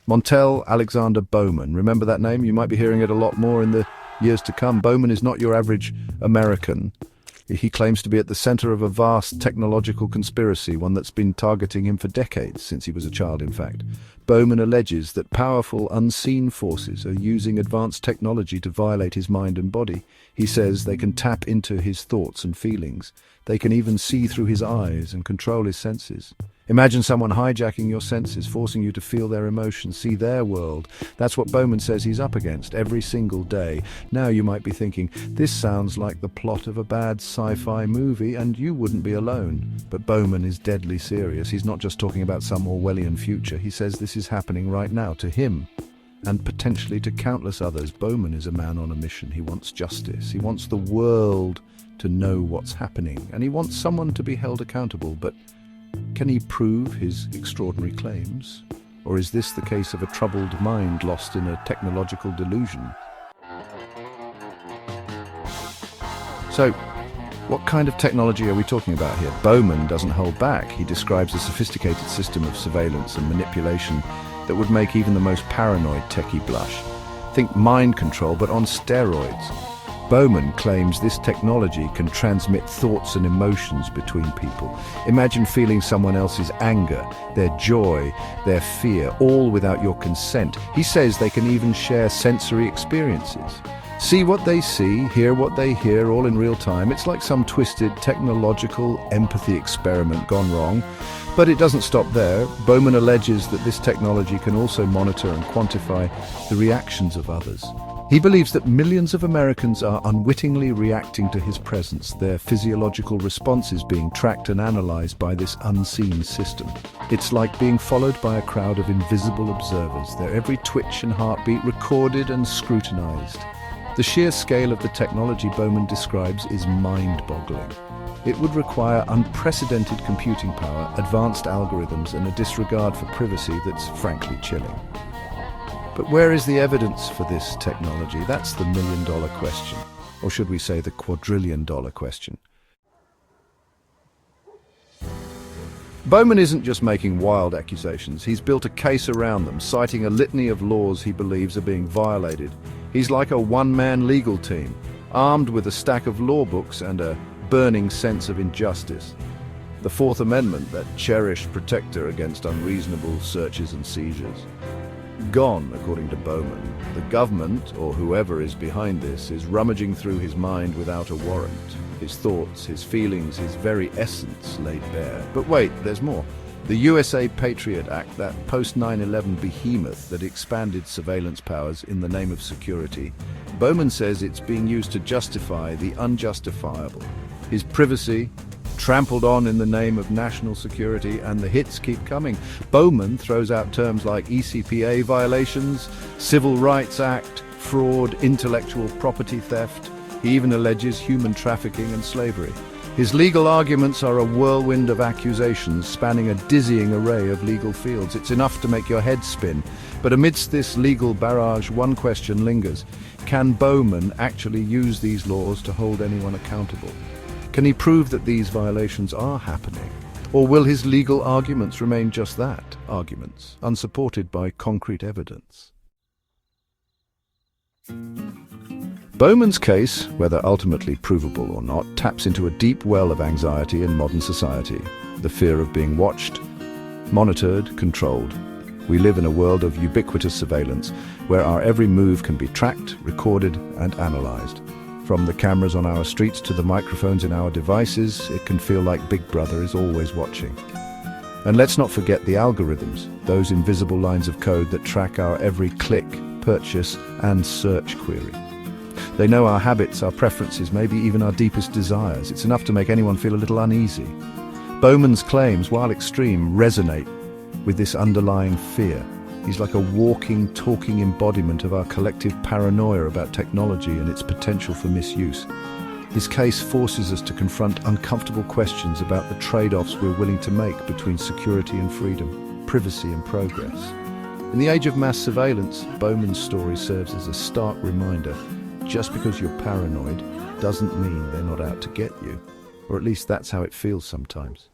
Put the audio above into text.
Montel Alexander Bowman. Remember that name? You might be hearing it a lot more in the years to come. Bowman is not your average American. He claims to be at the center of a vast technological conspiracy, one that's been targeting him for decades, since he was a child, in fact. Bowman alleges that powerful, unseen forces are using advanced technology to violate his mind and body. He says they can tap into his thoughts and feelings. They can even see through his eyes and control his senses. Imagine someone hijacking your senses, forcing you to feel their emotions, see their world. That's what Bowman says he's up against every single day. Now you might be thinking, this sounds like the plot of a bad sci-fi movie, and you wouldn't be alone. But Bowman is deadly serious. He's not just talking about some Orwellian future. He says this is happening right now to him, and potentially to countless others. Bowman is a man on a mission. He wants justice. He wants the world to know what's happening, and he wants someone to be held accountable. But can he prove his extraordinary claims? Or is this the case of a troubled mind lost in a technological delusion? So, what kind of technology are we talking about here? Bowman doesn't hold back. He describes a sophisticated system of surveillance and manipulation that would make even the most paranoid techie blush. Think mind control, but on steroids. Bowman claims this technology can transmit thoughts and emotions between people. Imagine feeling someone else's anger, their joy, their fear, all without your consent. He says they can even share sensory experiences. See what they see, hear what they hear, all in real time. It's like some twisted technological empathy experiment gone wrong. But it doesn't stop there. Bowman alleges that this technology can also monitor and quantify the reactions of others. He believes that millions of Americans are unwittingly reacting to his presence, their physiological responses being tracked and analyzed by this unseen system. It's like being followed by a crowd of invisible observers, their every twitch and heartbeat recorded and scrutinized. The sheer scale of the technology Bowman describes is mind-boggling. It would require unprecedented computing power, advanced algorithms, and a disregard for privacy that's frankly chilling. But where is the evidence for this technology? That's the million-dollar question. Or should we say the quadrillion-dollar question? Bowman isn't just making wild accusations. He's built a case around them, citing a litany of laws he believes are being violated. He's like a one-man legal team, armed with a stack of law books and a burning sense of injustice. The Fourth Amendment, that cherished protector against unreasonable searches and seizures. Gone, according to Bowman. The government, or whoever is behind this, is rummaging through his mind without a warrant. His thoughts, his feelings, his very essence laid bare. But wait, there's more. The USA Patriot Act, that post-9/11 behemoth that expanded surveillance powers in the name of security, Bowman says it's being used to justify the unjustifiable. His privacy, trampled on in the name of national security, and the hits keep coming. Bowman throws out terms like ECPA violations, Civil Rights Act, fraud, intellectual property theft. He even alleges human trafficking and slavery. His legal arguments are a whirlwind of accusations spanning a dizzying array of legal fields. It's enough to make your head spin. But amidst this legal barrage, one question lingers. Can Bowman actually use these laws to hold anyone accountable? Can he prove that these violations are happening? Or will his legal arguments remain just that, arguments, unsupported by concrete evidence? Bowman's case, whether ultimately provable or not, taps into a deep well of anxiety in modern society. The fear of being watched, monitored, controlled. We live in a world of ubiquitous surveillance, where our every move can be tracked, recorded, and analyzed. From the cameras on our streets to the microphones in our devices, it can feel like Big Brother is always watching. And let's not forget the algorithms, those invisible lines of code that track our every click, purchase, and search query. They know our habits, our preferences, maybe even our deepest desires. It's enough to make anyone feel a little uneasy. Bowman's claims, while extreme, resonate with this underlying fear. He's like a walking, talking embodiment of our collective paranoia about technology and its potential for misuse. His case forces us to confront uncomfortable questions about the trade-offs we're willing to make between security and freedom, privacy and progress. In the age of mass surveillance, Bowman's story serves as a stark reminder. Just because you're paranoid doesn't mean they're not out to get you. Or at least that's how it feels sometimes.